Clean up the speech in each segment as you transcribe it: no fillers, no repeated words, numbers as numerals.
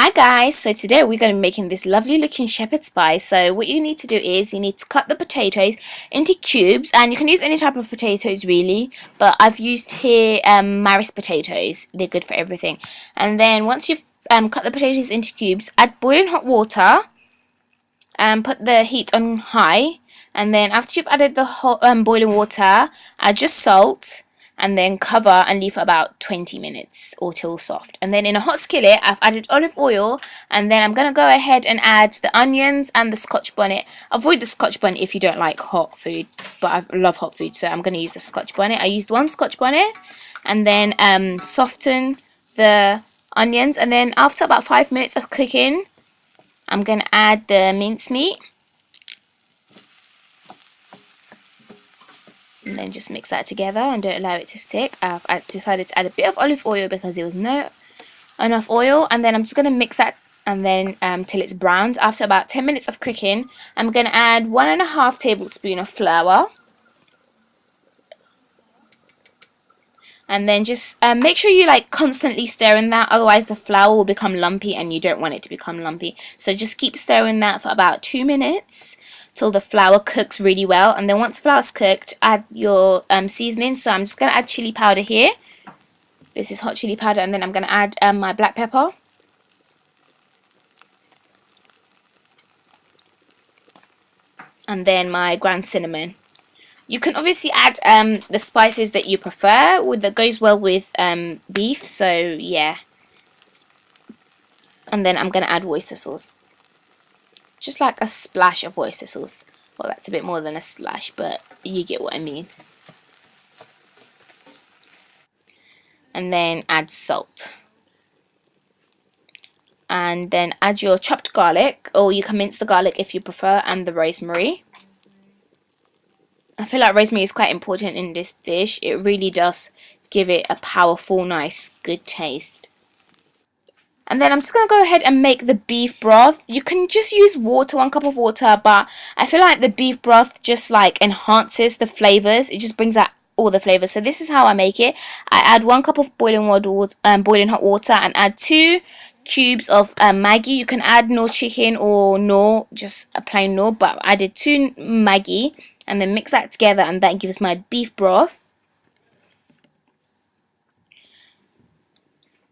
Hi guys, so today we're going to be making this lovely looking shepherd's pie. So what you need to do is you need to cut the potatoes into cubes, and you can use any type of potatoes really, but I've used here Maris potatoes. They're good for everything. And then once you've cut the potatoes into cubes, add boiling hot water and put the heat on high. And then after you've added the hot boiling water, add your salt and then cover and leave for about 20 minutes or till soft. And then in a hot skillet I've added olive oil, and then I'm going to go ahead and add the onions and the scotch bonnet. Avoid the scotch bonnet if you don't like hot food, but I love hot food, so I'm going to use the scotch bonnet. I used one scotch bonnet, and then soften the onions, and then after about 5 minutes of cooking I'm going to add the minced meat. And then just mix that together and don't allow it to stick. I've decided to add a bit of olive oil because there was no enough oil, and then I'm just going to mix that and then till it's browned. After about 10 minutes of cooking, I'm going to add 1.5 tablespoons of flour, and then just make sure you constantly stirring that, otherwise the flour will become lumpy and you don't want it to become lumpy. So just keep stirring that for about 2 minutes till the flour cooks really well. And then once the flour's cooked, add your seasoning. So I'm just going to add chili powder here. This is hot chili powder, and then I'm going to add my black pepper. And then my ground cinnamon. You can obviously add the spices that you prefer, that goes well with beef, so yeah. And then I'm going to add oyster sauce. Just like a splash of oyster sauce. Well, that's a bit more than a splash, but you get what I mean. And then add salt. And then add your chopped garlic, or you can mince the garlic if you prefer, and the rosemary. I feel like rosemary is quite important in this dish. It really does give it a powerful, nice, good taste. And then I'm just going to go ahead and make the beef broth. You can just use water, 1 cup of water, but I feel like the beef broth just enhances the flavors. It just brings out all the flavors. So this is how I make it. I add 1 cup of boiling hot water, and add 2 cubes of Maggi. You can add no chicken or no, just a plain no, but I did 2 Maggi, and then mix that together, and that gives my beef broth.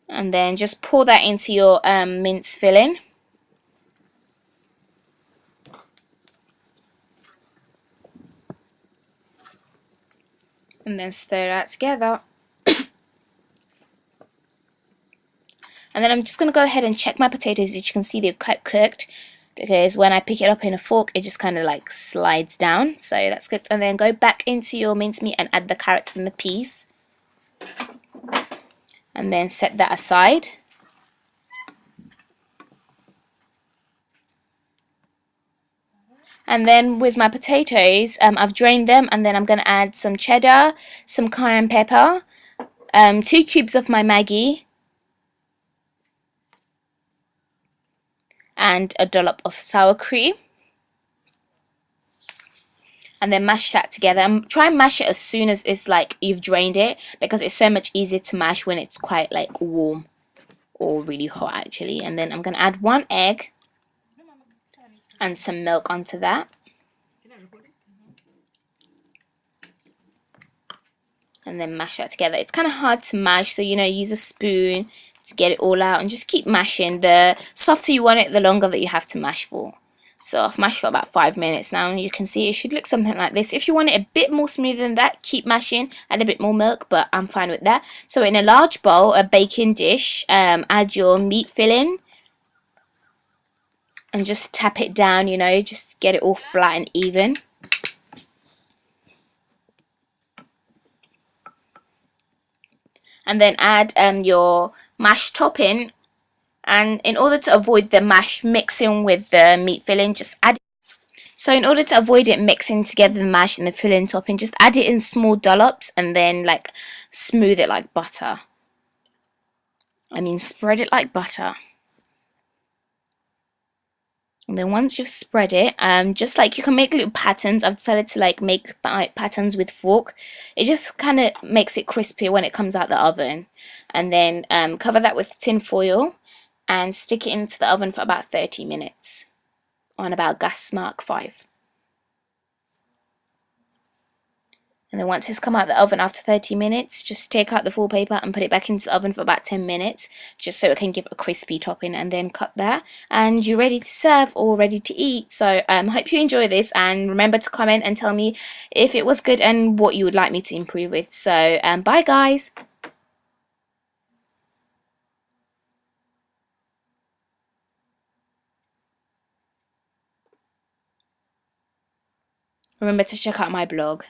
And then just pour that into your mince filling. And then stir that together. And then I'm just going to go ahead and check my potatoes. As you can see, they're quite cooked, because when I pick it up in a fork, it just kind of slides down. So that's cooked. And then go back into your mincemeat and add the carrots and the peas. And then set that aside. And then with my potatoes, I've drained them, and then I'm going to add some cheddar, some cayenne pepper, 2 cubes of my Maggi, and a dollop of sour cream. And then mash that together, and try and mash it as soon as it's you've drained it, because it's so much easier to mash when it's quite warm or really hot actually. And then I'm going to add 1 egg and some milk onto that. And then mash that together. It's kind of hard to mash, so use a spoon to get it all out, and just keep mashing. The softer you want it, the longer that you have to mash for. So I've mashed for about 5 minutes now, and you can see it should look something like this. If you want it a bit more smooth than that, keep mashing, add a bit more milk, but I'm fine with that. So in a large bowl, a baking dish, add your meat filling, and just tap it down, just get it all flat and even. And then add your mashed topping. And in order to avoid the mash mixing with the meat filling, just add. So in order to avoid it mixing together, the mash and the filling topping, just add it in small dollops, and then smooth it like butter. Spread it like butter. And then once you've spread it, just you can make little patterns. I've decided to make patterns with fork. It just kind of makes it crispy when it comes out the oven. And then cover that with tin foil. and stick it into the oven for about 30 minutes on about gas mark 5. And then once it's come out of the oven after 30 minutes, just take out the foil paper and put it back into the oven for about 10 minutes, just so it can give a crispy topping, and then cut that. And you're ready to serve or ready to eat. So hope you enjoy this, and remember to comment and tell me if it was good and what you would like me to improve with. So bye guys. Remember to check out my blog.